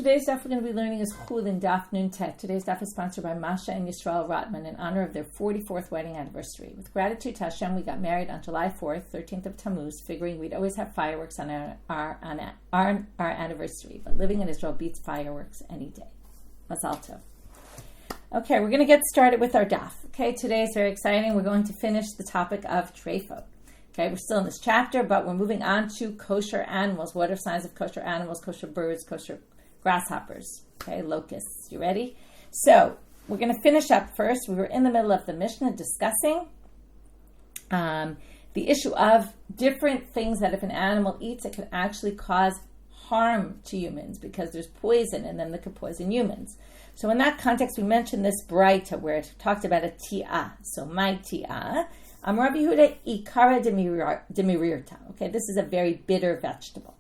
Today's daf we're going to be learning is Chullin daf nun tet. Today's daf is sponsored by Masha and Yisrael Rotman in honor of their 44th wedding anniversary. With gratitude to Hashem, we got married on July 4th, 13th of Tamuz, figuring we'd always have fireworks on our anniversary. But living in Israel beats fireworks any day. Mazal tov. Okay, we're going to get started with our daf. Okay, today is very exciting. We're going to finish the topic of treifot. Okay, we're still in this chapter, but we're moving on to kosher animals. What are signs of kosher animals, kosher birds, kosher grasshoppers, okay, locusts. You ready? So we're going to finish up first. We were in the middle of the Mishna discussing the issue of different things that if an animal eats, it can actually cause harm to humans because there's poison and then they could poison humans. So in that context, we mentioned this Braita where it talked about a ti'ah. So my ti'ah, Rav Yehuda ikara demirirta. Okay, this is a very bitter vegetable.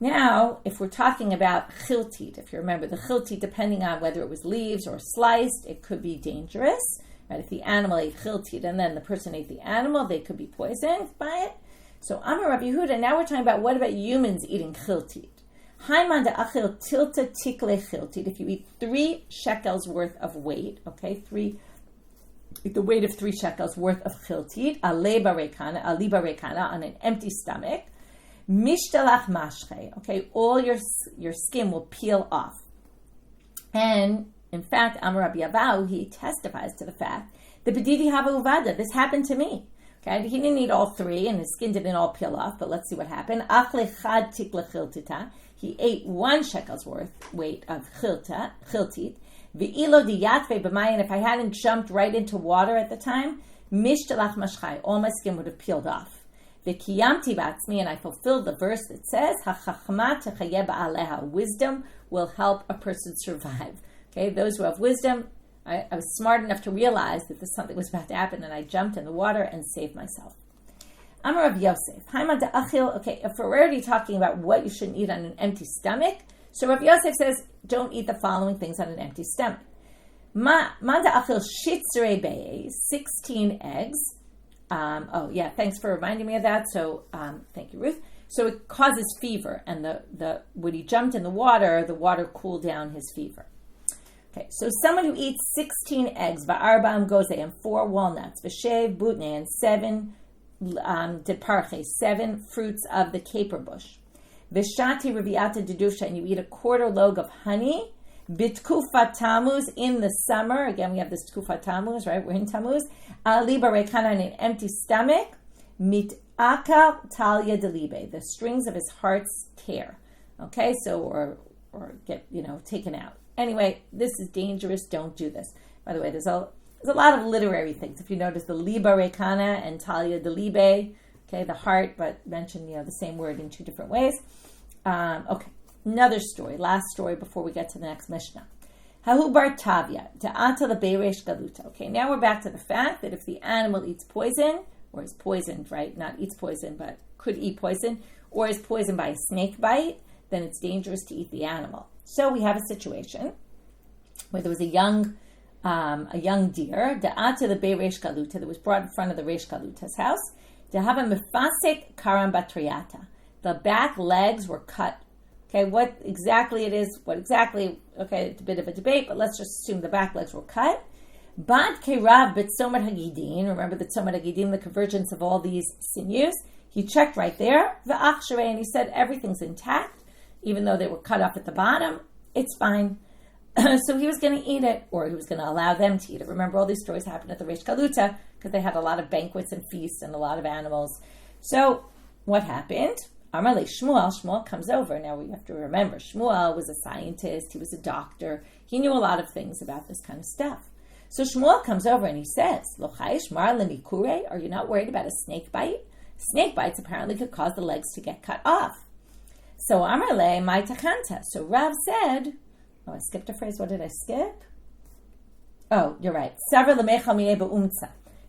Now, if we're talking about chiltit, if you remember the chiltit, depending on whether it was leaves or sliced, it could be dangerous. Right? If the animal ate chiltit and then the person ate the animal, they could be poisoned by it. So, Amar Rav Yehuda, now we're talking about what about humans eating chiltit? Haiman da achil tilta tikle chiltit. If you eat 3 shekels worth of weight, okay, the weight of 3 shekels worth of chiltit, aliba rekana, on an empty stomach, Mishtalach mashche, okay, all your skin will peel off. And in fact, Amar Rabbi Elazar, he testifies to the fact that B'didi hava uvada, this happened to me. Okay, he didn't eat all 3 and his skin didn't all peel off, but let's see what happened. Achle chad tikla chiltita, he ate 1 shekel's weight of chiltit. Ve'ilo diyatve b'mayin, if I hadn't jumped right into water at the time, Mishtalach mashchai, all my skin would have peeled off. V'kiyamti ba'atzmi, and I fulfilled the verse that says, "Hachachma techayeh ba'aleha." Wisdom will help a person survive. Okay, those who have wisdom, I was smart enough to realize that something was about to happen, and I jumped in the water and saved myself. Amar Rav Yosef, Haiman da'achil. Okay, if we're already talking about what you shouldn't eat on an empty stomach, so Rav Yosef says, don't eat the following things on an empty stomach. Ma da'achil shitzrei be'ez, 16 eggs. Thanks for reminding me of that. So, thank you, Ruth. So it causes fever, and when he jumped in the water cooled down his fever. Okay, so someone who eats 16 eggs, va'arbam goze, and 4 walnuts, v'shev butne, and 7 deparche, 7 fruits of the caper bush, v'shati reviata dedusha, and you eat a quarter log of honey, Bitkufa Tamuz, in the summer. Again, we have this Tkufa Tamuz, right? We're in Tamuz. Liba rekana, on an empty stomach. Mit'aka talia delibe, the strings of his heart's tear. Okay, so or get taken out. Anyway, this is dangerous. Don't do this. By the way, there's a lot of literary things. If you notice the liba rekana and talia delibe, okay, the heart, but mention the same word in 2 different ways. Okay. Another story, last story before we get to the next Mishna. Hahu bar tavya, ta'ata leberesh galuta. Okay, now we're back to the fact that if the animal eats poison, or is poisoned, right? Not eats poison, but could eat poison, or is poisoned by a snake bite, then it's dangerous to eat the animal. So we have a situation where there was a young deer, ta'ata leberesh galuta, that was brought in front of the Reish Galuta's house. Dehava mefasek karam batriata. The back legs were cut. Okay, what exactly it is, it's a bit of a debate, but let's just assume the back legs were cut. Bad kerav b'tzumat hagidim, remember the tzumat hagidim, the convergence of all these sinews, he checked right there, and he said everything's intact, even though they were cut off at the bottom, it's fine. So he was going to eat it, or he was going to allow them to eat it. Remember, all these stories happened at the Reish Galuta, because they had a lot of banquets and feasts and a lot of animals. So, what happened? Amarle Shmuel comes over. Now we have to remember, Shmuel was a scientist, he was a doctor, he knew a lot of things about this kind of stuff. So Shmuel comes over and he says, are you not worried about a snake bite? Snake bites apparently could cause the legs to get cut off. So Amarle my takanta. So Rav said, I skipped a phrase, what did I skip? Oh, you're right.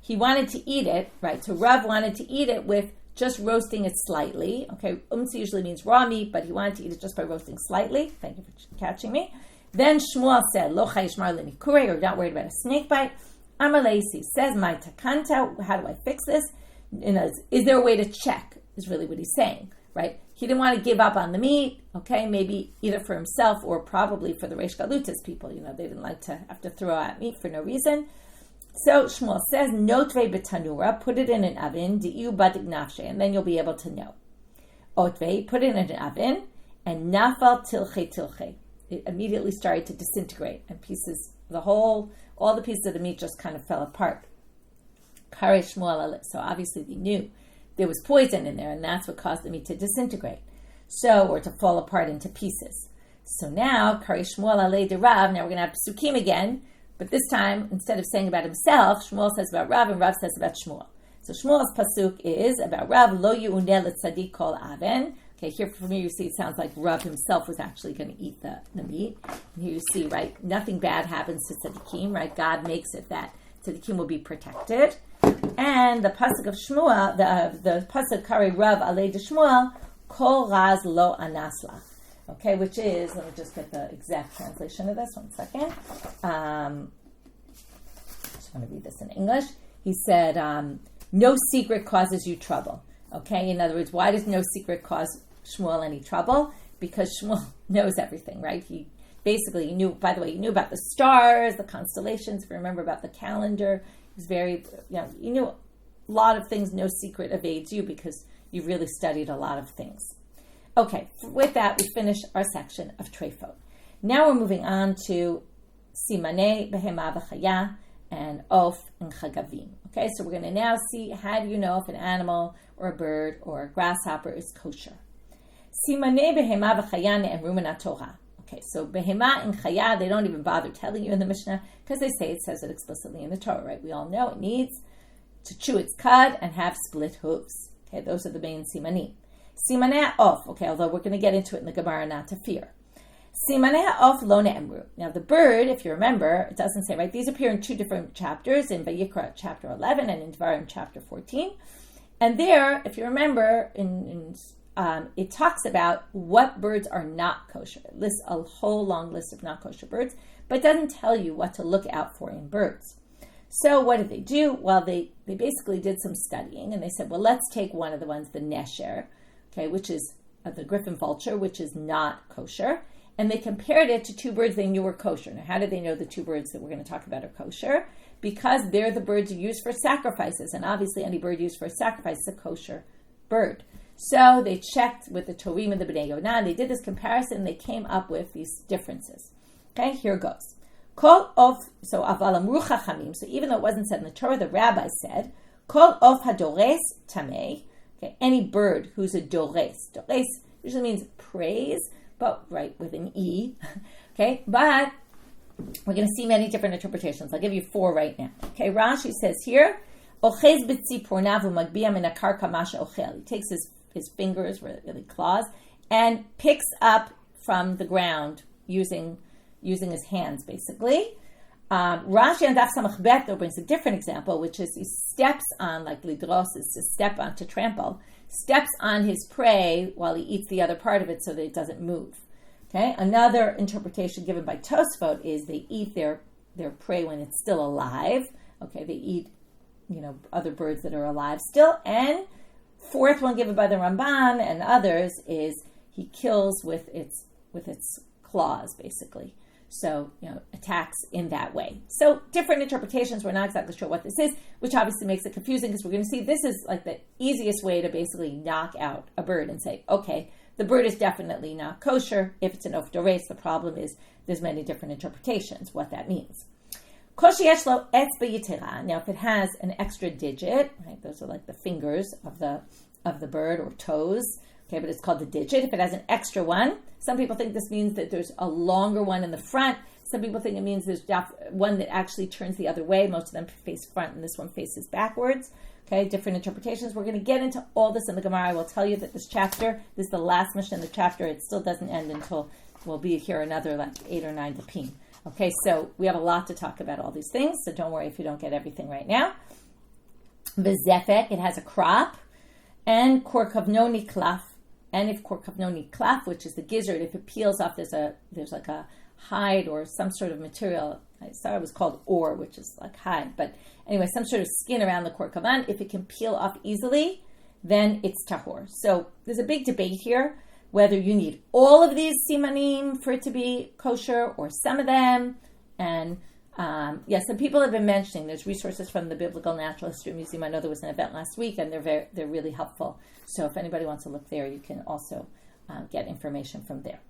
He wanted to eat it, right? So Rav wanted to eat it with just roasting it slightly. Okay, usually means raw meat, but he wanted to eat it just by roasting slightly. Thank you for catching me. Then Shmuel said, Lo chayish mar lenikure, or not worried about a snake bite. Amalesi says, my takanta, how do I fix this? Is there a way to check, is really what he's saying. right? He didn't want to give up on the meat, okay? Maybe either for himself or probably for the Reish Galutis people. They didn't like to have to throw out meat for no reason. So Shmuel says, Notvei betanura, put it in an oven, di'u badik nafshe, and then you'll be able to know. Otvei, put it in an oven, and nafal tilche. It immediately started to disintegrate, and all the pieces of the meat just kind of fell apart. Kare Shmuel, so obviously they knew there was poison in there, and that's what caused the meat to disintegrate, or to fall apart into pieces. So now, Kare Shmuel alei de Rav, now we're going to have psukim again, but this time, instead of saying about himself, Shmuel says about Rav, and Rav says about Shmuel. So Shmuel's pasuk is about Rav, lo yu'uneh l'tzadik kol aven. Okay, here for me you see it sounds like Rav himself was actually going to eat the meat. And here you see, right, nothing bad happens to tzadikim, right? God makes it that tzadikim will be protected. And the pasuk of Shmuel, the pasuk Kari Rav alei de Shmuel, kol raz lo anasla. Okay, which is, let me just get the exact translation of this, 1 second. I just want to read this in English. He said, no secret causes you trouble. Okay, in other words, why does no secret cause Shmuel any trouble? Because Shmuel knows everything, right? He knew about the stars, the constellations, if you remember about the calendar. He was very, he knew a lot of things. No secret evades you because you really studied a lot of things. Okay, with that, we finish our section of Treifot. Now we're moving on to Simanei Behema V'Chaya and Of and Chagavim. Okay, so we're going to now see how do you know if an animal or a bird or a grasshopper is kosher. Simanei Behema V'Chaya ne'emru Torah. Okay, so Behema and Chaya, they don't even bother telling you in the Mishna because they say it says it explicitly in the Torah, right? We all know it needs to chew its cud and have split hooves. Okay, those are the main simanim. Simanei of, okay, although we're going to get into it in the Gemara, not to fear. Simanei of lo ne'emru. Now the bird, if you remember, it doesn't say, right? These appear in two different chapters, in Vayikra chapter 11 and in Devarim chapter 14. And there, if you remember, it talks about what birds are not kosher. It lists a whole long list of not kosher birds, but doesn't tell you what to look out for in birds. So what did they do? Well, they basically did some studying, and they said, well, let's take one of the ones, the nesher, okay, which is the griffin vulture, which is not kosher, and they compared it to two birds they knew were kosher. Now, how did they know the two birds that we're going to talk about are kosher? Because they're the birds used for sacrifices, and obviously any bird used for a sacrifice is a kosher bird. So they checked with the Torim and the Bnei Yonah, and they did this comparison, and they came up with these differences. Okay, here goes. Kol of, so aval amru chachamim, so even though it wasn't said in the Torah, the rabbis said, Kol of hadores tamei, okay, any bird who's a dores. Dores usually means praise, but right, with an E, okay, but we're going to see many different interpretations. I'll give you 4 right now. Okay, Rashi says here, Ochez b'tzipornav u'magbia min hakarka masha ochel. He takes his fingers, really claws, and picks up from the ground using his hands, basically. Rashi and Daf Samach Bet, though, brings a different example, which is he steps on, like lidros is to step on, to trample, steps on his prey while he eats the other part of it so that it doesn't move. Okay. Another interpretation given by Tosfot is they eat their prey when it's still alive. Okay, they eat, other birds that are alive still. And fourth one given by the Ramban and others is he kills with its claws, basically. So, attacks in that way. So, different interpretations. We're not exactly sure what this is, which obviously makes it confusing because we're going to see this is like the easiest way to basically knock out a bird and say, okay, the bird is definitely not kosher. If it's an of dores, the problem is there's many different interpretations, what that means. Now, if it has an extra digit, right, those are like the fingers of the bird or toes, okay, but it's called the digit. If it has an extra one, some people think this means that there's a longer one in the front. Some people think it means there's one that actually turns the other way. Most of them face front, and this one faces backwards. Okay, different interpretations. We're going to get into all this in the Gemara. I will tell you that this is the last Mishna in the chapter. It still doesn't end until we'll be here another 8 or 9 depim. Okay, so we have a lot to talk about all these things, so don't worry if you don't get everything right now. V'zefek, it has a crop, and korkavnoni klaf. And if korkavnoni klaf, which is the gizzard, if it peels off, there's like a hide or some sort of material. I thought it was called ore, which is like hide. But anyway, some sort of skin around the korkavan. If it can peel off easily, then it's tahor. So there's a big debate here whether you need all of these simanim for it to be kosher or some of them. And some people have been mentioning there's resources from the Biblical Natural History Museum. I know there was an event last week, and they're really helpful. So if anybody wants to look there, you can also get information from there.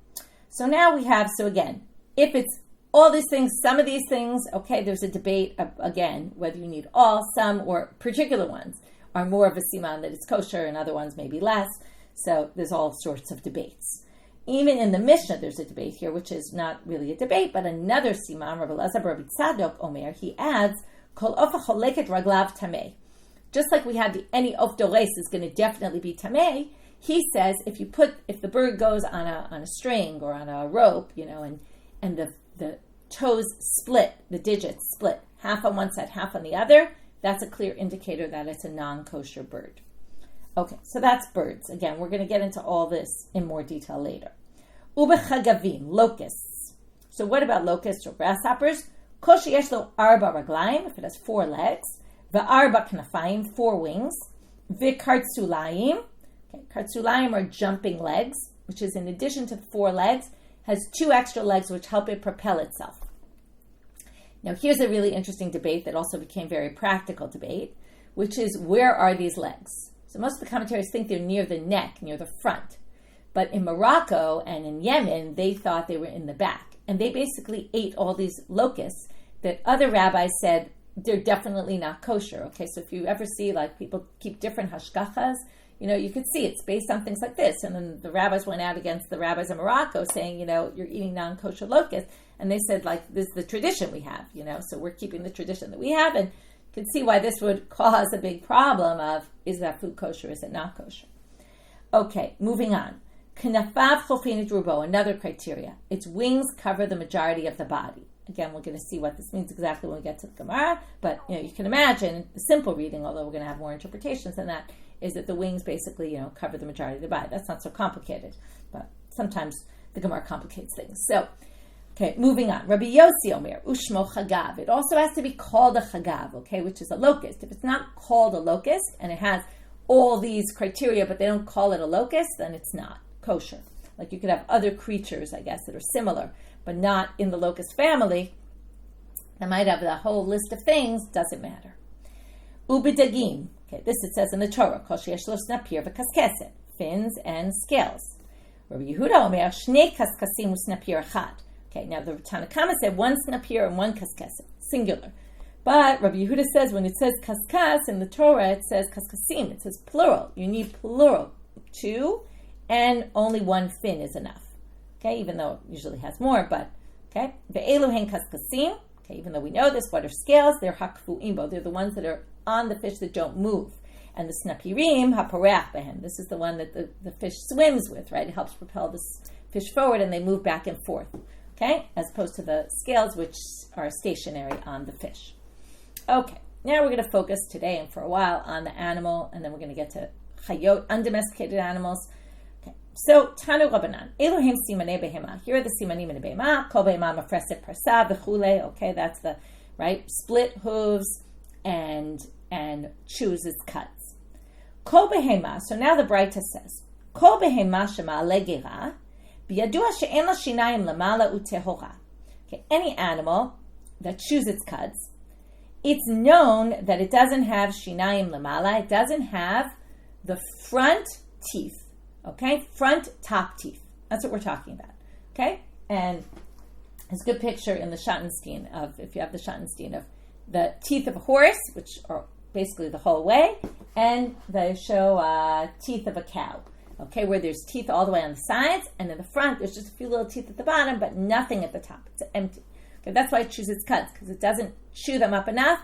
So now we have, again, if it's all these things, some of these things, okay, there's a debate, again, whether you need all, some, or particular ones are more of a siman that it's kosher and other ones maybe less. So there's all sorts of debates. Even in the Mishna, there's a debate here, which is not really a debate, but another siman, Rabbi Elazar, Rabbi Tzadok, Omer, he adds, Kol ofa choleket raglav tameh. Just like we had any of dores is going to definitely be tameh, he says if the bird goes on a string or on a rope, and the toes split, the digits split, half on one side, half on the other, that's a clear indicator that it's a non-kosher bird. Okay, so that's birds. Again, we're going to get into all this in more detail later. Ubechagavim, locusts. So what about locusts or grasshoppers? Kol sheyesh lo arba raglaim, if it has 4 legs. Ve'arba knafayim, 4 wings. Ve'kartzulayim. Okay, kartzulayim are jumping legs, which is in addition to the 4 legs, has 2 extra legs which help it propel itself. Now here's a really interesting debate that also became very practical debate, which is where are these legs? So most of the commentators think they're near the neck, near the front. But in Morocco and in Yemen, they thought they were in the back. And they basically ate all these locusts that other rabbis said they're definitely not kosher. Okay, so if you ever see people keep different hashgachas, you could see it's based on things like this. And then the rabbis went out against the rabbis in Morocco saying, you're eating non-kosher locusts. And they said, this is the tradition we have, so we're keeping the tradition that we have. And you can see why this would cause a big problem of, is that food kosher, is it not kosher? Okay, moving on. Knafav chofin rubo, another criteria. Its wings cover the majority of the body. Again, we're going to see what this means exactly when we get to the Gemara. But, you can imagine, the simple reading, although we're going to have more interpretations than that, is that the wings basically, cover the majority of the body. That's not so complicated, but sometimes the Gemara complicates things. So, okay, moving on. Rabbi Yosef Omer, Ushmo Chagav. It also has to be called a Chagav, okay, which is a locust. If it's not called a locust and it has all these criteria, but they don't call it a locust, then it's not kosher. Like you could have other creatures, I guess, that are similar, but not in the locust family. I might have the whole list of things, doesn't matter. Ubidagim. Okay, this it says in the Torah, Kol sheyesh lo snapir v'kaskeset, fins and scales. Rabbi Yehuda Omer, Shnei kaskasim u'snapir achad. Okay, now the Tanakama said 1 snapir and 1 kaskeset, singular. But Rabbi Yehuda says when it says kaskas in the Torah, it says kaskasim, it says plural. You need plural, 2, and only 1 fin is enough. Okay, even though it usually has more, but okay. Ve'elu hen kaskasim. Okay, even though we know this, what are scales? They're hakfu imbo. They're the ones that are on the fish that don't move. And the snapirim hapareach behem. This is the one that the fish swims with, right? It helps propel this fish forward, and they move back and forth. Okay, as opposed to the scales, which are stationary on the fish. Okay, now we're going to focus today and for a while on the animal, and then we're going to get to chayot, undomesticated animals. Okay, so Tanu Rabbanan, Elohim simanei behema. Here are the simanim in the behema. Kol behema mafreset parsa v'chule. Okay, that's the right split hooves and chews its cuts. Kol behema. So now the Braita says, Kol behema shema legera. Okay, any animal that chews its cuds, it's known that it doesn't have shinayim lamala, it doesn't have the front teeth, okay? Front top teeth. That's what we're talking about, okay? And there's a good picture in the Schottenstein of, if you have the Schottenstein, of the teeth of a horse, which are basically the whole way, and they show teeth of a cow. Okay, where there's teeth all the way on the sides, and in the front, there's just a few little teeth at the bottom, but nothing at the top. It's empty. Okay, that's why it chews its cuts, because it doesn't chew them up enough.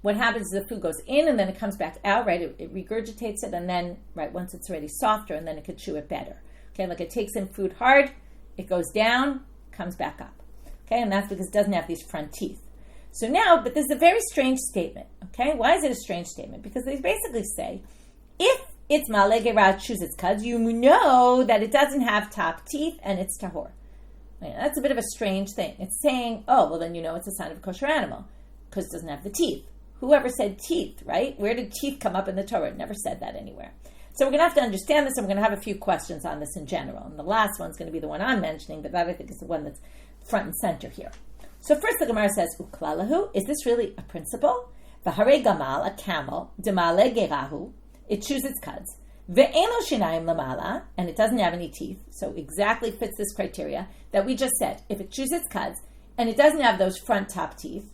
What happens is the food goes in, and then it comes back out, right? It regurgitates it, and then, right, once it's already softer, and then it could chew it better. Okay, like it takes in food hard, it goes down, comes back up. Okay, and that's because it doesn't have these front teeth. So now, but this is a very strange statement. Okay, why is it a strange statement? Because they basically say, if it's malegera, chews its cuds, you know that it doesn't have top teeth and it's tahor. That's a bit of a strange thing. It's saying, oh, well then you know it's a sign of a kosher animal because it doesn't have the teeth. Whoever said teeth, right? Where did teeth come up in the Torah? It never said that anywhere. So we're going to have to understand this, and we're going to have a few questions on this in general. And the last one's going to be the one I'm mentioning, but that I think is the one that's front and center here. So first the Gemara says, Uklalahu, is this really a principle? V'harei gamal, a camel, demale gerahu, it chews its cuds. Ve'eno shinayim lamala, and it doesn't have any teeth, so exactly fits this criteria that we just said. If it chews its cuds, and it doesn't have those front top teeth,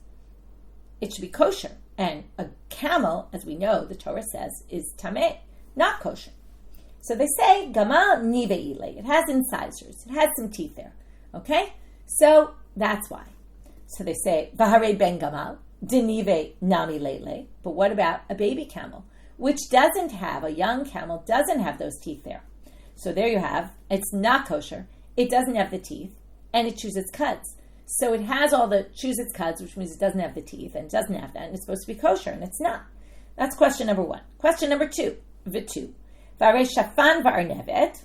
it should be kosher. And a camel, as we know, the Torah says, is tameh, not kosher. So they say, gamal nive'ile, it has incisors, it has some teeth there, okay? So that's why. So they say, v'harei ben gamal, denive nami lele, but what about a baby camel, which doesn't have, a young camel doesn't have those teeth there. So there you have, it's not kosher, it doesn't have the teeth, and it chews its cuds. So it has all the chews its cuds, which means it doesn't have the teeth, and it doesn't have that, and it's supposed to be kosher, and it's not. That's question number one. Question number two, v'tu. V'arei shafan v'arnevet.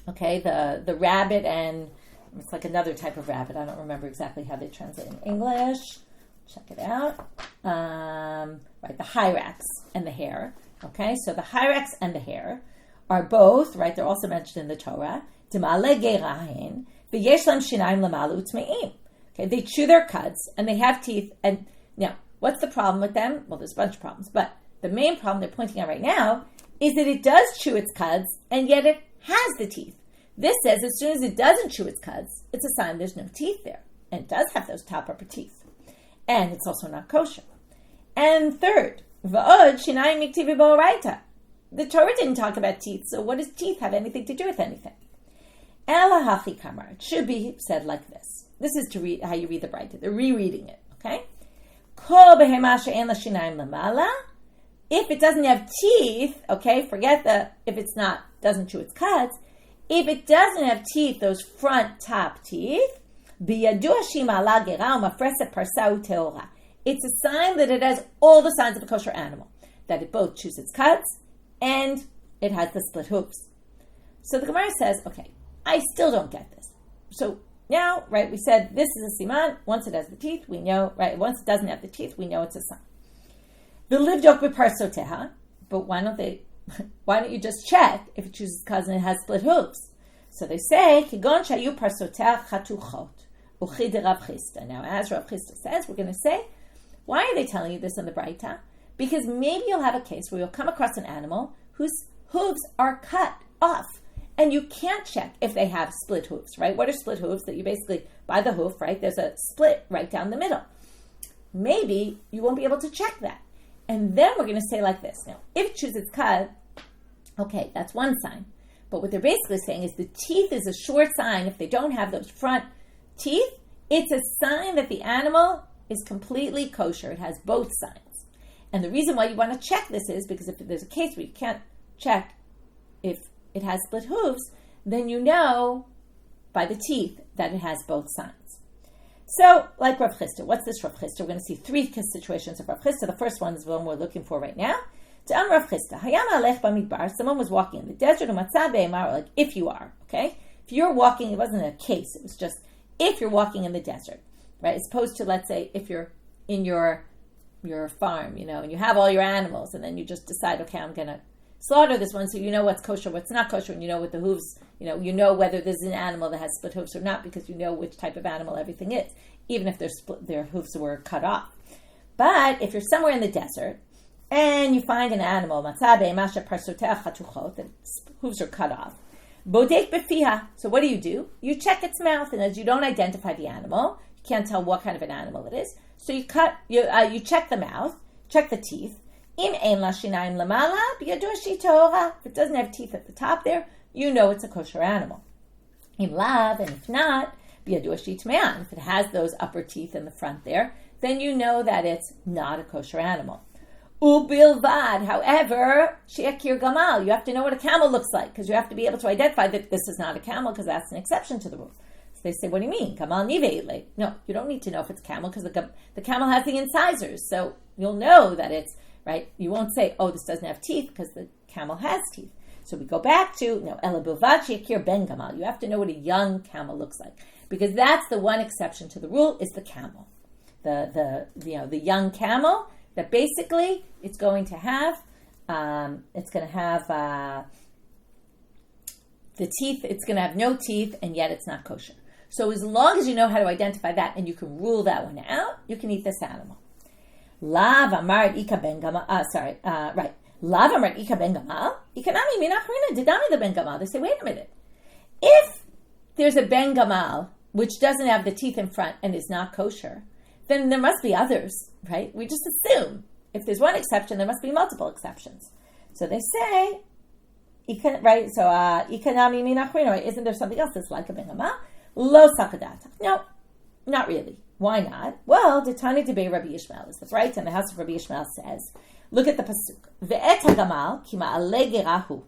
Okay, the rabbit, and it's like another type of rabbit. I don't remember exactly how they translate in English. Check it out. Right, the hyrax and the hare. Okay, so the hyrax and the hare are both, right, they're also mentioned in the Torah. Demale gerahin. Okay, they chew their cuds and they have teeth. And now, what's the problem with them? Well, there's a bunch of problems, but the main problem they're pointing out right now is that it does chew its cuds and yet it has the teeth. This says as soon as it doesn't chew its cuds, it's a sign there's no teeth there. And it does have those top upper teeth. And it's also not kosher. And third, v'od shinayim miktivi bo'oraita. The Torah didn't talk about teeth, so what does teeth have anything to do with anything? Elahachi kamar. It should be said like this. This is to read how you read the Braita. They're rereading it, okay? Kol behema she'en la shinayim lamala. If it doesn't have teeth, okay, forget the if it's not doesn't chew its cuds. If it doesn't have teeth, those front top teeth, biyadu shima ala gera umafreset parsa uteora. It's a sign that it has all the signs of a kosher animal, that it both chews its cuds and it has the split hooves. So the Gemara says, okay, I still don't get this. So now, right, we said this is a siman. Once it has the teeth, we know, right, once it doesn't have the teeth, we know it's a sign. The livdok beparsoteha, but why don't you just check if it chooses cuds and it has split hooves? So they say, kigon shayu parsoteha chatuchot, uchid Rav Chisda. Now, as Rav Chisda says, we're going to say, why are they telling you this in the Braita? Because maybe you'll have a case where you'll come across an animal whose hooves are cut off. And you can't check if they have split hooves, right? What are split hooves? That you basically, by the hoof, right, there's a split right down the middle. Maybe you won't be able to check that. And then we're going to say like this. Now, if it chews its cud, okay, that's one sign. But what they're basically saying is the teeth is a short sign. If they don't have those front teeth, it's a sign that the animal is completely kosher. It has both signs. And the reason why you want to check this is because if there's a case where you can't check if it has split hooves, then you know by the teeth that it has both signs. So, like Rav Chisda, what's this Rav Chisda? We're going to see three situations of Rav Chisda. The first one is the one we're looking for right now. Rav Chisda, Hayam alech b'midbar. Someone was walking in the desert, umatzah be'emar, like if you are, okay? If you're walking, it wasn't a case, it was just if you're walking in the desert, right? As opposed to, let's say, if you're in your farm, and you have all your animals, and then you just decide, okay, I'm going to slaughter this one, so you know what's kosher, what's not kosher, and you know what the hooves, you know whether this is an animal that has split hooves or not, because you know which type of animal everything is, even if their hooves were cut off. But if you're somewhere in the desert, and you find an animal, the hooves are cut off, bodek befiha. So what do? You check its mouth, and as you don't identify the animal, you can't tell what kind of an animal it is, so you check the mouth, check the teeth. If it doesn't have teeth at the top there, you know it's a kosher animal. Im lav, and if not, if it has those upper teeth in the front there, then you know that it's not a kosher animal. Ubilvad, however, she'akir gamal, you have to know what a camel looks like, because you have to be able to identify that this is not a camel, because that's an exception to the rule. So they say, what do you mean? Gamal nive'ile. No, you don't need to know if it's a camel, because the camel has the incisors, so you'll know that it's right? You won't say, oh, this doesn't have teeth because the camel has teeth. So we go back to, Ela bilvad she'akir ben gamal. You have to know what a young camel looks like, because that's the one exception to the rule is the camel, the young camel that basically it's going to have It's going to have the teeth. It's going to have no teeth, and yet it's not kosher. So as long as you know how to identify that and you can rule that one out, you can eat this animal. Lav amar ika ben gamal. Right. Lav amar ika ben gamal. Ikanami minachrina didami the ben gamal. They say, wait a minute. If there's a ben gamal which doesn't have the teeth in front and is not kosher, then there must be others, right? We just assume if there's one exception, there must be multiple exceptions. So they say, right? So ikanami minachrina. Right? Isn't there something else that's like a ben gamal? Lo sakadata. No, not really. Why not? Well, the Tani Debei Rabbi Yishmael is the bright, and the house of Rabbi Yishmael says, look at the pasuk. Ve'et hagamal ki ma'ale gerahu.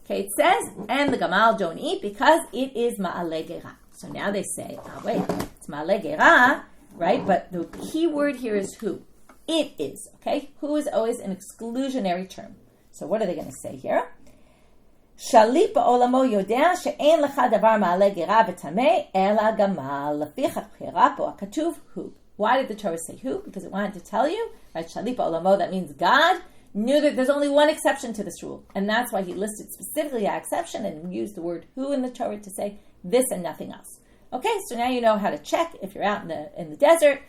Okay, it says, and the gamal don't eat because it is ma'ale gera. So now they say, wait, it's ma'ale gera, right? But the key word here is who. It is, okay? Who is always an exclusionary term. So what are they going to say here? Shalit ba'olamo yodea she'en lecha davar ma'ale gera v'tamei ela gamal lefichach b'chira po hakatuv hu. Why did the Torah say who? Because it wanted to tell you, right? Shalit ba'olamo, that means God knew that there's only one exception to this rule, and that's why he listed specifically that exception and used the word who in the Torah to say this and nothing else. Okay, so now you know how to check if you're out in the desert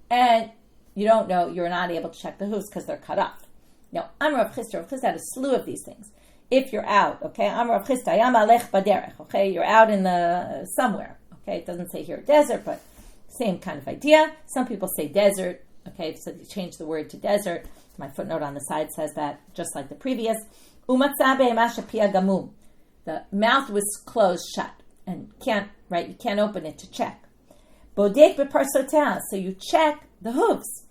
and you don't know, you're not able to check the hooves because they're cut off. Now, I'm Rav Chisda. Rav Chisda had a slew of these things. If you're out, okay, I'm Rav Chisda, yam alech baderech, okay, you're out in the somewhere, okay, it doesn't say here desert, but same kind of idea. Some people say desert, okay, so you change the word to desert. My footnote on the side says that, just like the previous. Umatzah be'emasha pia gamum. The mouth was closed shut, and you can't open it to check. Bodek beparsotea, so you check the hooves.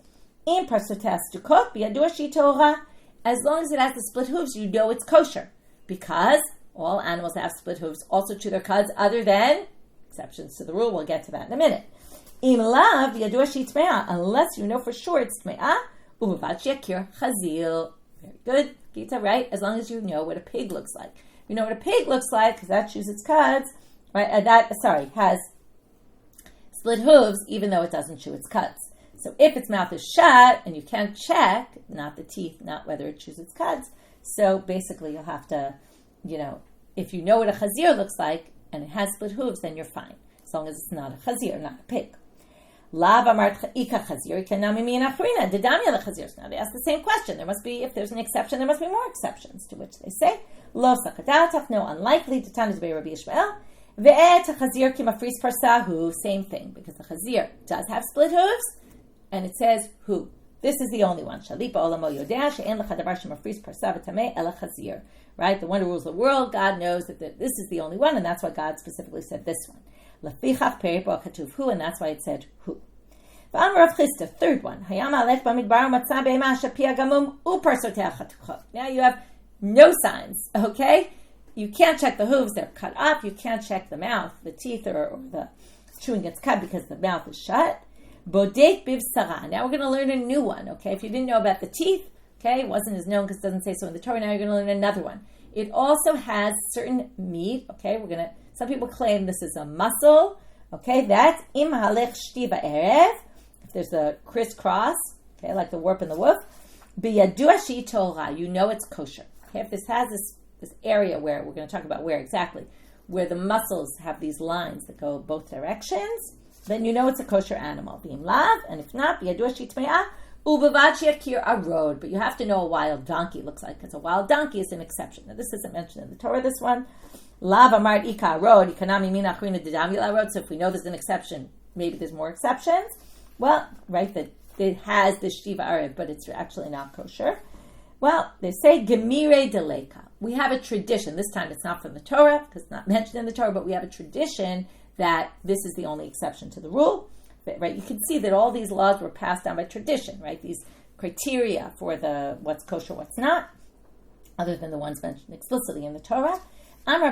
In parsotea stukot biyadua shi Torah. As long as it has the split hooves, you know it's kosher. Because all animals that have split hooves also chew their cuds, other than exceptions to the rule. We'll get to that in a minute. Im lav yadua shi tme'ah, unless you know for sure it's tme'ah, u'mevad sheyakir chazil. Very good, Gita, right? As long as you know what a pig looks like. You know what a pig looks like, because that chews its cuds, right? Has split hooves, even though it doesn't chew its cuds. So if its mouth is shut and you can't check, not the teeth, not whether it chews its cuds, so basically you'll have to, if you know what a chazir looks like and it has split hooves, then you're fine, as long as it's not a chazir, not a pig. Lav amart ika chazir, kanami minachrina, dedamia lechazir. Now they ask the same question. There must be, if there's an exception, there must be more exceptions, to which they say, lo sakadatach, no, unlikely, detana debei Rabbi Yishmael, ve'et chazir ki mafris parsahu, same thing, because the chazir does have split hooves, and it says who. This is the only one. Shalipa olamo yodea she'en lecha davar shemafris parsa v'tamei ela chazir. Right? The one who rules the world, God knows that this is the only one, and that's why God specifically said this one. Lefichach peripo katuv hu, and that's why it said who. V'am Rav Chisda, third one. Hayam alech b'midbar u'matzah be'ema shapia gamum u'parsotea chatuchot. Now you have no signs, okay? You can't check the hooves, they're cut off. You can't check the mouth, the teeth, or the chewing its cud because the mouth is shut. Bodek bivsara. Now we're going to learn a new one, okay? If you didn't know about the teeth, okay, it wasn't as known because it doesn't say so in the Torah. Now you're going to learn another one. It also has certain meat, okay? Some people claim this is a muscle, okay? That's im halech shtiva erev. If there's a crisscross, okay, like the warp and the woof, biyadua shi Torah. You know it's kosher. Okay, if this has this area where we're going to talk about where exactly, where the muscles have these lines that go both directions, then you know it's a kosher animal. Being lav, and if not, biyadua shi tme'ah, u'bevad sheyakir arod. But you have to know a wild donkey looks like, because a wild donkey is an exception. Now this isn't mentioned in the Torah, this one. Lav amart ika arod, ikanami minachrina dedami l'arod. So if we know there's an exception, maybe there's more exceptions. Well, right, that it has the shtiva arev, but it's actually not kosher. Well, they say gemire deleka. We have a tradition. This time it's not from the Torah, because it's not mentioned in the Torah, but we have a tradition that this is the only exception to the rule, right? You can see that all these laws were passed down by tradition, right? These criteria for the what's kosher, what's not, other than the ones mentioned explicitly in the Torah. Okay,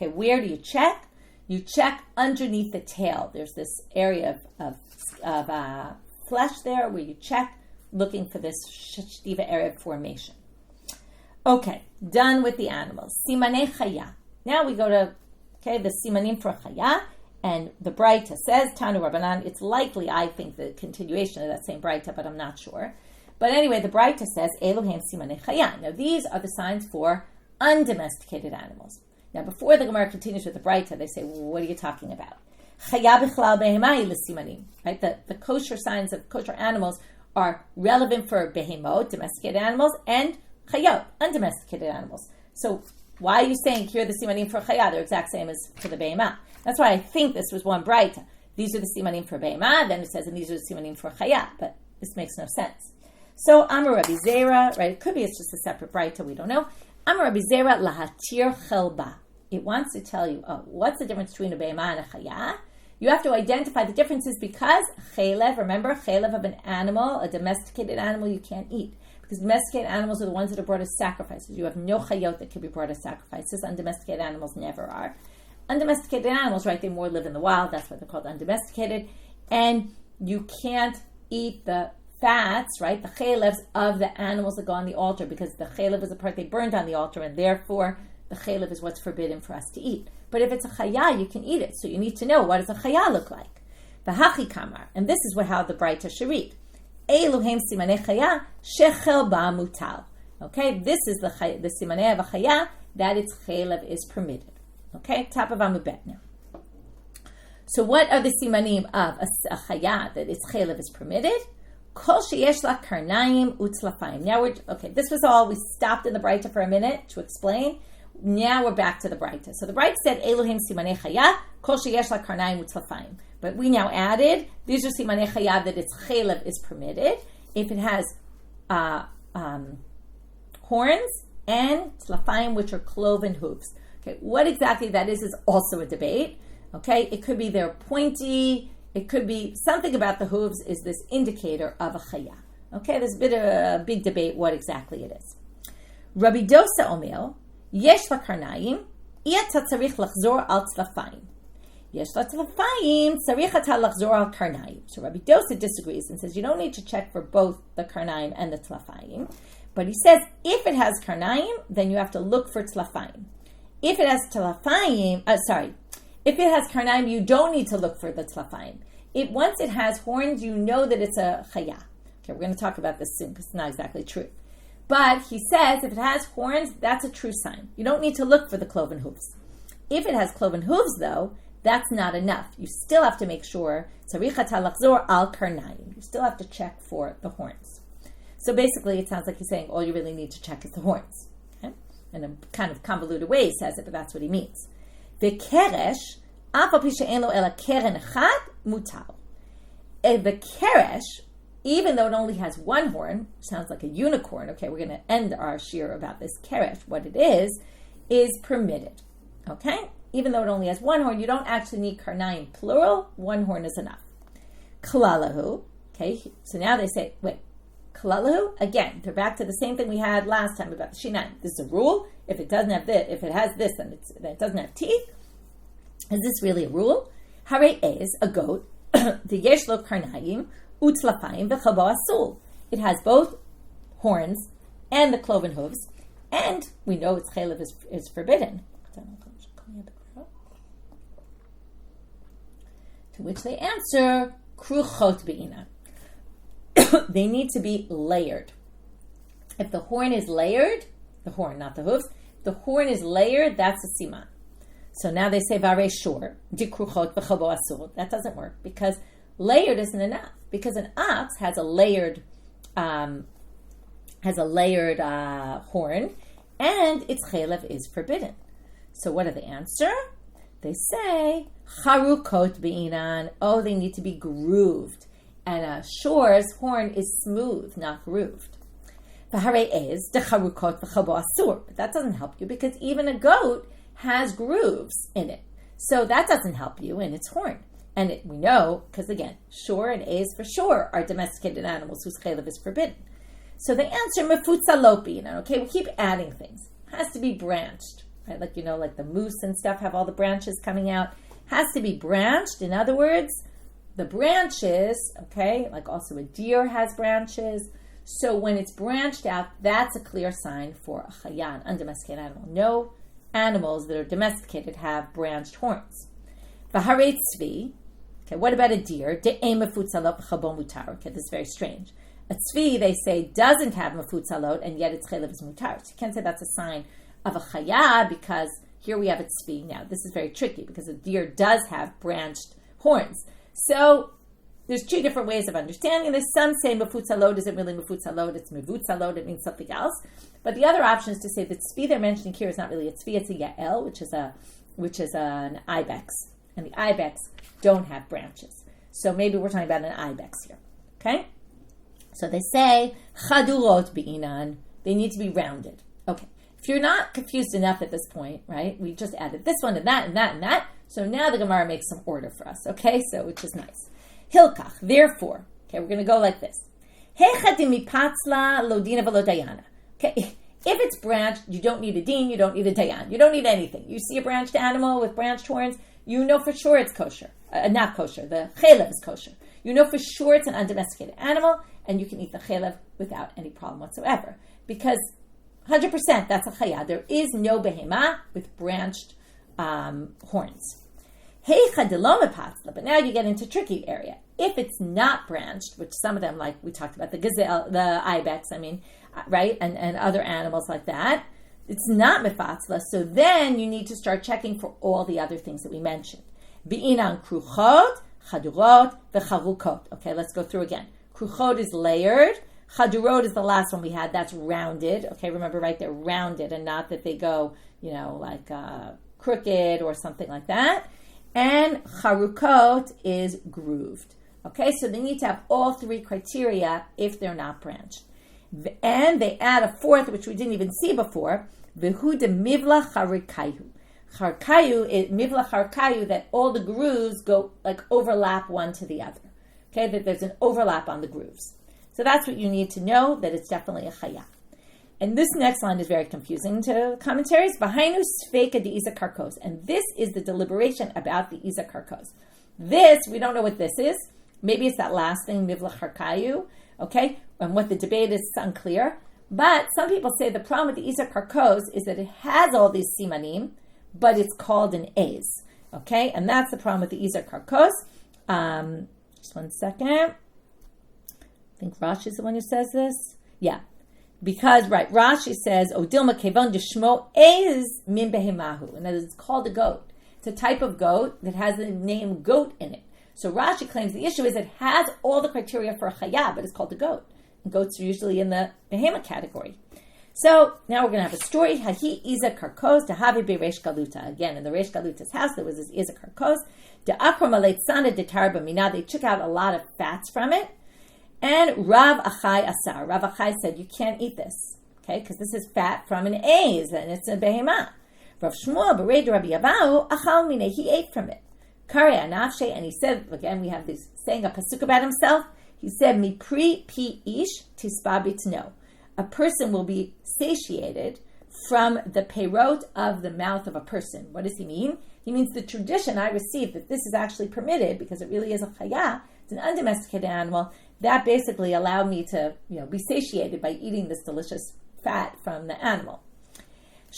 where do you check? You check underneath the tail. There's this area of flesh there where you check, looking for this shtiva erev formation. Okay, done with the animals. Simanei chaya. Now we go to the simanim for chaya, and the Braita says, Tanu Rabbanan, it's likely, I think, the continuation of that same Braita, but I'm not sure. But anyway, the Braita says, Elohim simanei chaya. Now, these are the signs for undomesticated animals. Now, before the Gemara continues with the Braita, they say, well, what are you talking about? Chaya bichlal behemai l'simanim. Right? The kosher signs of kosher animals are relevant for behemot, domesticated animals, and chayot, undomesticated animals. So, why are you saying here the simanim for chaya? They're exact same as for the behemah. That's why I think this was one Braita. These are the simanim for behemah, then it says, and these are the simanim for chaya. But this makes no sense. So, Amar Rabbi Zera, right? It could be it's just a separate Braita, we don't know. Amar Rabbi Zera lahatir chelba. It wants to tell you, what's the difference between a behemah and a chaya? You have to identify the differences because chelev, remember, chelev of an animal, a domesticated animal you can't eat. Because domesticated animals are the ones that are brought as sacrifices. You have no chayot that can be brought as sacrifices. Undomesticated animals never are. Undomesticated animals, right, they more live in the wild. That's why they're called undomesticated. And you can't eat the fats, right, the chelevs of the animals that go on the altar because the chelev is the part they burned on the altar and therefore the chelev is what's forbidden for us to eat. But if it's a chaya, you can eat it. So you need to know, what does a chaya look like? The hachi kamar. And this is how the Braita should read. Eluhem simanei chaya shechel ba mutal. Okay, this is the simanei of a chaya, that its chelev is permitted. Okay, top of Amud Bet now. So what are the simanim of a chaya that its chelev is permitted? Kol sheyesh la karnayim utzlafayim. Now this was all, we stopped in the Braita for a minute to explain. Now we're back to the Braita. So the Braita said, Elohim simanei chaya, kol sheyesh la karnayim utzlafayim. But we now added, these are simanei chaya that its chelev is permitted if it has horns and tzlafayim, which are cloven hooves. Okay, what exactly that is also a debate. Okay, it could be they're pointy, it could be something about the hooves is this indicator of a chaya. Okay, there's a bit of a big debate what exactly it is. Rabbi Dosa Omer, Yesh la karnayim, iyat tzarich lachzor al tzlafayim. Yesh la tzlafayim, tzarich ata lachzor al karnayim. So Rabbi Dosa disagrees and says you don't need to check for both the karnayim and the tzlafayim. But he says if it has karnayim, then you have to look for tzlafayim. If it has tzlafayim, if it has karnayim, you don't need to look for the tzlafayim. Once it has horns, you know that it's a chaya. Okay, we're going to talk about this soon because it's not exactly true. But he says if it has horns, that's a true sign. You don't need to look for the cloven hooves. If it has cloven hooves, though, that's not enough. You still have to make sure, tzarich ata lachzor al karnayim. You still have to check for the horns. So basically, it sounds like he's saying all you really need to check is the horns. Okay? In a kind of convoluted way he says it, but that's what he means. The keresh, af al pi she'en lo ela keren echad, mutal. The keresh, even though it only has one horn, sounds like a unicorn. Okay, we're going to end our shir about this keresh. What it is permitted. Okay? Even though it only has one horn, you don't actually need karnayim plural. One horn is enough. Kalalahu. Okay, so now they say, wait, kalalahu? Again, they're back to the same thing we had last time about the shinayim. This is a rule. If it doesn't have this, if it has this, then it doesn't have teeth. Is this really a rule? Hare is a goat. The yesh lo karnayim. Utzlafayim v'chabo asul. It has both horns and the cloven hooves, and we know its chelev is forbidden. To which they answer, kruchot be'ina. They need to be layered. If the horn is layered, the horn, not the hooves, if the horn is layered, that's a siman. So now they say vare shor, di kruchot v'chabo asul. That doesn't work because layered isn't enough. Because an ox has a layered horn, and its chelev is forbidden. So what are the answer? They say charukot be'inan. Oh, they need to be grooved, and a shore's horn is smooth, not grooved. V'harei is de charukot v'chabo asur. But that doesn't help you because even a goat has grooves in it, so that doesn't help you in its horn. And we know, because again, shor and a's for sure are domesticated animals whose chelev is forbidden. So the answer, mefutza lopi, okay, we keep adding things. Has to be branched, right? Like, like the moose and stuff have all the branches coming out. Has to be branched. In other words, the branches, okay, like also a deer has branches. So when it's branched out, that's a clear sign for a chaya, an undomesticated animal. No animals that are domesticated have branched horns. V'harei tzvi. Okay, what about a deer? Okay, this is very strange. A tzvi, they say, doesn't have mefutzalot, and yet its chaylev is mutar. So you can't say that's a sign of a chaya, because here we have a tzvi. Now, this is very tricky, because a deer does have branched horns. So there's two different ways of understanding this. Some say mefutzalot isn't really mefutzalot, it's mevutzalot, it means something else. But the other option is to say that tzvi they're mentioning here is not really a tzvi, it's a yael, which is an ibex. And the ibex don't have branches. So maybe we're talking about an ibex here. Okay? So they say, chadurot be'inan, they need to be rounded. Okay. If you're not confused enough at this point, right, we just added this one and that and that and that. So now the Gemara makes some order for us, okay? So, which is nice. Hilkach, therefore, okay, we're going to go like this. Hechadim mipatzla lodina velo dayana. Okay, if it's branched, you don't need a din, you don't need a dayan, you don't need anything. You see a branched animal with branched horns, you know for sure it's kosher. Not kosher, the chaylev is kosher. You know for sure it's an undomesticated animal, and you can eat the chaylev without any problem whatsoever. Because 100% that's a chaya. There is no behema with branched horns. But now you get into tricky area. If it's not branched, which some of them, like we talked about, the gazelle, the ibex, right, and other animals like that, it's not mefatzla. So then you need to start checking for all the other things that we mentioned. Bi'inan kruchot, chadurot, v'charukot. Okay, let's go through again. Kruchot is layered. Chadurot is the last one we had. That's rounded. Okay, remember, right? They're rounded and not that they go, like crooked or something like that. And charukot is grooved. Okay, so they need to have all three criteria if they're not branched. And they add a fourth, which we didn't even see before. V'hu de mivla charikayu. Charkayu is mivla charkayu, that all the grooves go like overlap one to the other. Okay, that there's an overlap on the grooves. So that's what you need to know, that it's definitely a chaya. And this next line is very confusing to commentaries. V'hainu sfeika de iza karkos. And this is the deliberation about the iza karkos. This, we don't know what this is. Maybe it's that last thing, mivla charkayu. Okay, and what the debate is unclear. But some people say the problem with the iza karkos is that it has all these simanim, but it's called an ez. Okay, and that's the problem with the iza karkos. Just one second. I think Rashi is the one who says this. Yeah. Because, right, Rashi says, Odilma kevon deshmo ez min behemahu. And it's called a goat. It's a type of goat that has the name goat in it. So Rashi claims the issue is it has all the criteria for a chaya, but it's called a goat. And goats are usually in the behema category. So now we're going to have a story. Hahi iza karkos dehavi be reish galuta. Again, in the reish galuta's house, there was this iza karkos. De akram alet sana de tarba mina. They took out a lot of fats from it. And Rav Achai Asar. Rav Achai said, you can't eat this. Okay, because this is fat from an ez, and it's a behema. Rav Shmuel, bereid Rabbi Yavau, achal mine, he ate from it. Kare anafshe, and he said, again, we have this saying a pasuk about himself. He said, mi pri pi ish tispa bitno. A person will be satiated from the peirot of the mouth of a person. What does he mean? He means the tradition I received that this is actually permitted because it really is a chaya. It's an undomesticated animal. That basically allowed me to, be satiated by eating this delicious fat from the animal.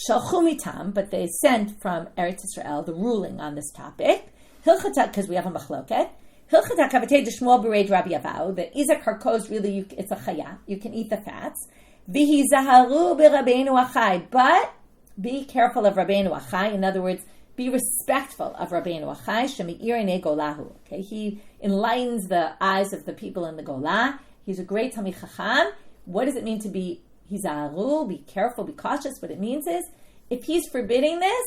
Shalchu mitam, but they sent from Eretz Israel the ruling on this topic. Hilchata, because we have a machloket. Hilchata kavatei d'shmuel bereid Rabbi Yavau. The iza karkos really, it's a chaya. You can eat the fats. Vihi zaharu b'Rabbeinu Achai. But be careful of Rabbeinu Achai. In other words, be respectful of Rabbeinu Achai. Shemi'irene golahu. Okay, he enlightens the eyes of the people in the Golah. He's a great Talmid Chacham. What does it mean to be hizaru? Be careful, be cautious. What it means is, if he's forbidding this,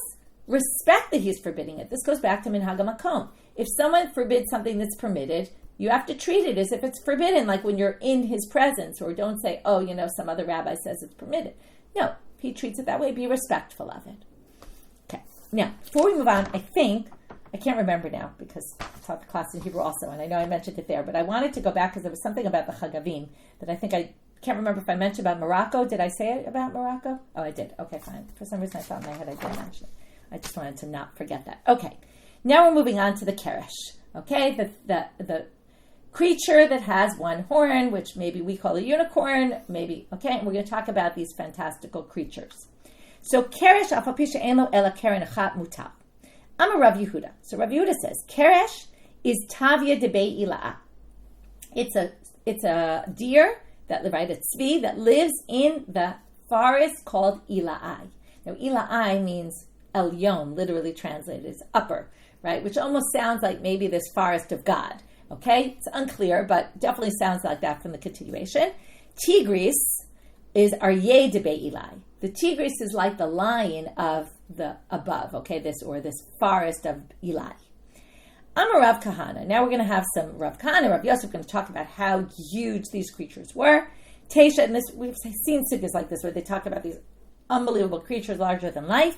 respect that he's forbidding it. This goes back to Minhag HaMakom. If someone forbids something that's permitted, you have to treat it as if it's forbidden, like when you're in his presence, or don't say, some other rabbi says it's permitted. No, if he treats it that way, be respectful of it. Okay. Now, before we move on, I can't remember now because I taught the class in Hebrew also, and I know I mentioned it there, but I wanted to go back because there was something about the Chagavim that I can't remember if I mentioned about Morocco. Did I say it about Morocco? Oh, I did. Okay, fine. For some reason I thought in my head I did mention it. I just wanted to not forget that. Okay. Now we're moving on to the keresh. Okay, the creature that has one horn, which maybe we call a unicorn, maybe, okay, and we're going to talk about these fantastical creatures. So keresh afapisha elo ela keren achat mutar. I'm a Rav Yehuda. So Rav Yehuda says, keresh is tavia debei ila'a. It's a deer that lives in the forest called Ilai. Now, Ilai means Elyon, literally translated as upper, right? Which almost sounds like maybe this forest of God, okay? It's unclear, but definitely sounds like that from the continuation. Tigris is Aryeh de Be'ilai. The Tigris is like the lion of the above, okay? This forest of Eli. I'm a Rav Kahana. Now we're going to have some Rav Kahana, Rav Yosef, going to talk about how huge these creatures were. Teisha, and this, we've seen sugyas like this where they talk about these unbelievable creatures larger than life.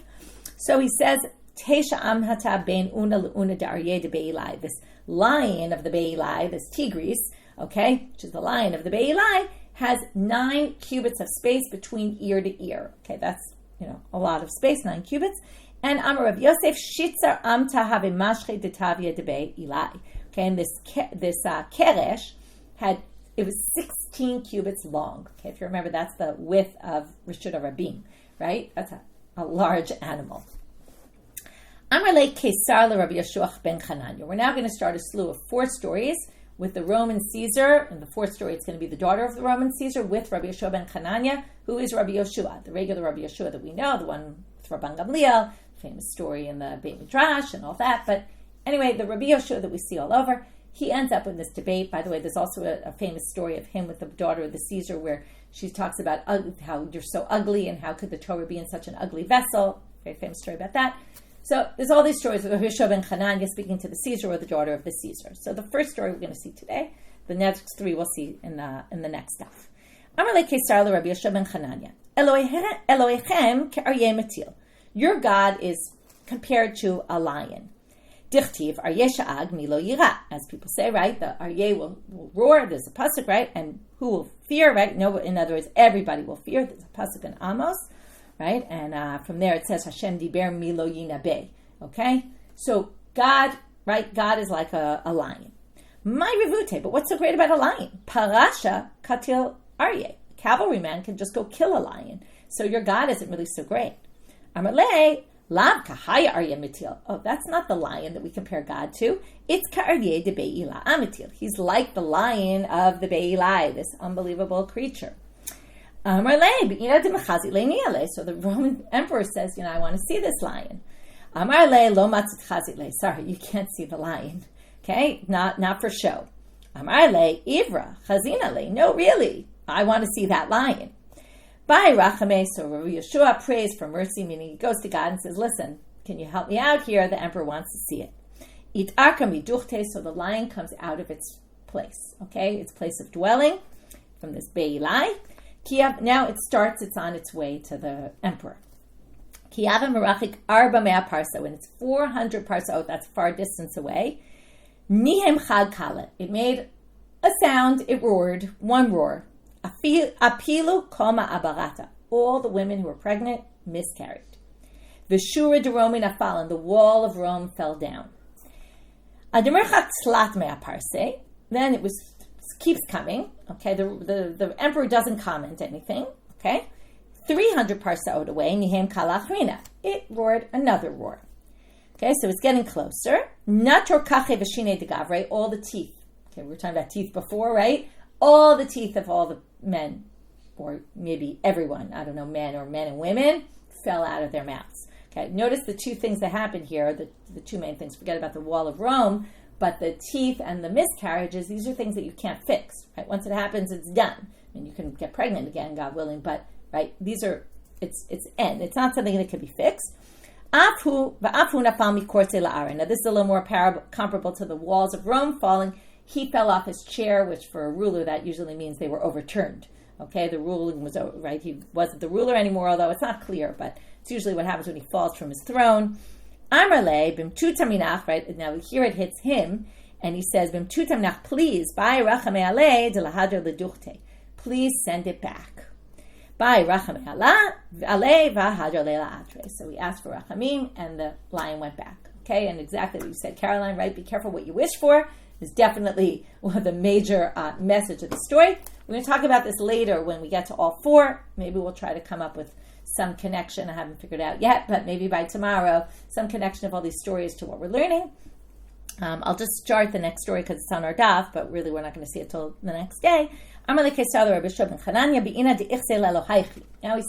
So he says, Teisha amhata ben una leuna d'Aryeh de Be'ilai. This lion of the Be'ilai, this Tigris, okay, which is the lion of the Be'ilai, has 9 cubits of space between ear to ear. Okay, that's, a lot of space, 9 cubits. And Amar Rav Yosef, Shitzar amta have mashche de tavia de Be'ilai. Okay, and this keresh it was 16 cubits long. Okay, if you remember, that's the width of Rishut Rabim, right? That's a large animal. Amar le Kesar le Rabbi Yeshua ben Chananya. We're now going to start a slew of 4 stories with the Roman Caesar. In the 4th story, it's going to be the daughter of the Roman Caesar with Rabbi Yeshua ben Chananya, who is Rabbi Yeshua, the regular Rabbi Yeshua that we know, the one with Rabban Gamliel, famous story in the Beit Midrash and all that. But anyway, the Rabbi Yeshua that we see all over, he ends up in this debate. By the way, there's also a famous story of him with the daughter of the Caesar where she talks about how you're so ugly and how could the Torah be in such an ugly vessel. Very famous story about that. So there's all these stories of Rabbi Yeshua ben Chananya speaking to the Caesar or the daughter of the Caesar. So the first story we're going to see today, the next 3 we'll see in the next stuff. Amar le Kesar le Rabbi Yeshua ben Chananya. Elohechem ke'aryeh matil. Your God is compared to a lion. Dichtiv aryeh sha'ag milo yira. As people say, right? The aryeh will roar. There's a pasuk, right? And who will fear, right? No, in other words, everybody will fear. There's a pasuk in Amos. Right? And from there it says, Hashem diber milo yinabe. Okay? So God, right? God is like a lion. My revute, but what's so great about a lion? Parasha katil aryeh. Cavalryman can just go kill a lion. So your God isn't really so great. Amalei, lav kahaya aryeh mitil. Oh, that's not the lion that we compare God to. It's ka'aryeh de be'ila amitil. He's like the lion of the Be'ilai, this unbelievable creature. So the Roman emperor says, I want to see this lion. Sorry, you can't see the lion. Okay, not for show. No, really, I want to see that lion. So Rabbi Yeshua prays for mercy, meaning he goes to God and says, listen, can you help me out here? The emperor wants to see it. So the lion comes out of its place, okay, its place of dwelling from this Be'ilai. Now it's on its way to the emperor. When it's 400 parsa, that's far distance away. It made a sound, it roared, one roar. Apilu koma abarata. All the women who were pregnant miscarried. The Shura de Romi nafal, and the wall of Rome fell down. Then it keeps coming. Okay, the emperor doesn't comment anything. Okay, 300 parsaot away, nihem kalachrina. It roared another roar. Okay, so it's getting closer. Nator kache v'shine degavre. All the teeth. Okay, we were talking about teeth before, right? All the teeth of all the men, or maybe everyone, I don't know, men and women, fell out of their mouths. Okay, notice the 2 things that happened here, the 2 main things. Forget about the wall of Rome, but the teeth and the miscarriages, these are things that you can't fix. Right? Once it happens, it's done. I mean, you can get pregnant again, God willing, but right, it's end. It's not something that can be fixed. Now this is a little more comparable to the walls of Rome falling. He fell off his chair, which for a ruler, that usually means they were overturned. Okay, the ruling was over, right? He wasn't the ruler anymore, although it's not clear, but it's usually what happens when he falls from his throne. Amarle b'mtutam right? Now here it hits him, and he says, b'mtutam please, by rachamei alei de lahadra leduchte. Please send it back. By rachamei alei v'hadra le'la'atre. So he asked for rachamim, and the lion went back. Okay, and exactly what you said, Caroline, right? Be careful what you wish for is definitely one of the major message of the story. We're going to talk about this later when we get to all 4. Maybe we'll try to come up with some connection. I haven't figured out yet, but maybe by tomorrow, some connection of all these stories to what we're learning. I'll just start the next story because it's on our daf, but really we're not going to see it till the next day. Now he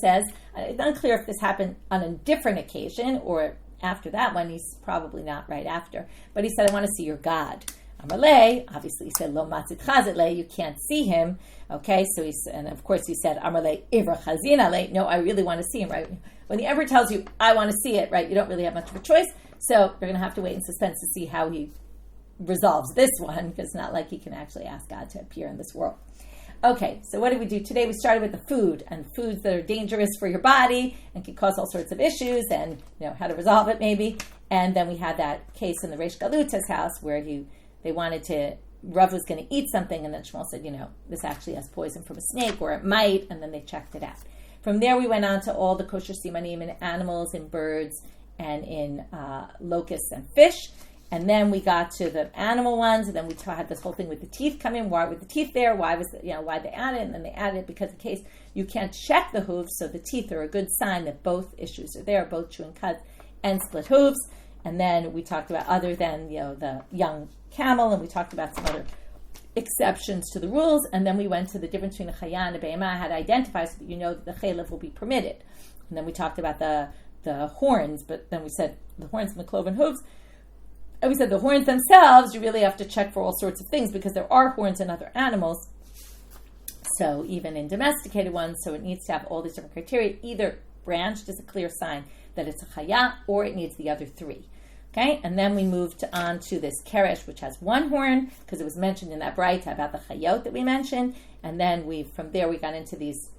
says, it's unclear if this happened on a different occasion or after that one. He's probably not right after. But he said, I want to see your God. Amalei, obviously he said, Lo matzit chazit, you can't see him. Okay, so and of course he said, Amalei ivra chazina le, no, I really want to see him, right? When the emperor tells you, I want to see it, right, you don't really have much of a choice. So you're going to have to wait in suspense to see how he resolves this one, because it's not like he can actually ask God to appear in this world. Okay, so what did we do today? We started with the food and foods that are dangerous for your body and can cause all sorts of issues, and how to resolve it maybe. And then we had that case in the Reish Galuta's house where Rav was going to eat something, and then Shmuel said, this actually has poison from a snake, or it might, and then they checked it out. From there, we went on to all the kosher simanim in animals, in birds, and in locusts and fish. And then we got to the animal ones, and then we had this whole thing with the teeth come in. Why were the teeth there? Why they added it? And then they added it because in case you can't check the hooves, so the teeth are a good sign that both issues are there, both chew and cut and split hooves. And then we talked about other than the young camel, and we talked about some other exceptions to the rules. And then we went to the difference between a chaya and a be'emah, how to identify so that that the chaylev will be permitted. And then we talked about the horns, but then we said the horns and the cloven hooves. And we said the horns themselves, you really have to check for all sorts of things because there are horns in other animals. So even in domesticated ones, so it needs to have all these different criteria. Either branched is a clear sign that it's a chaya, or it needs the other three. Okay, and then we moved on to this keresh, which has one horn, because it was mentioned in that braita about the chayot that we mentioned. And then from there we got into these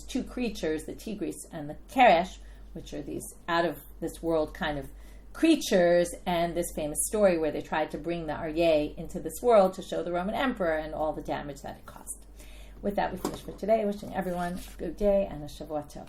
two creatures, the tigris and the keresh, which are these out of this world kind of creatures, and this famous story where they tried to bring the Aryeh into this world to show the Roman emperor and all the damage that it caused. With that, we finish for today. Wishing everyone a good day and a Shavua Tov.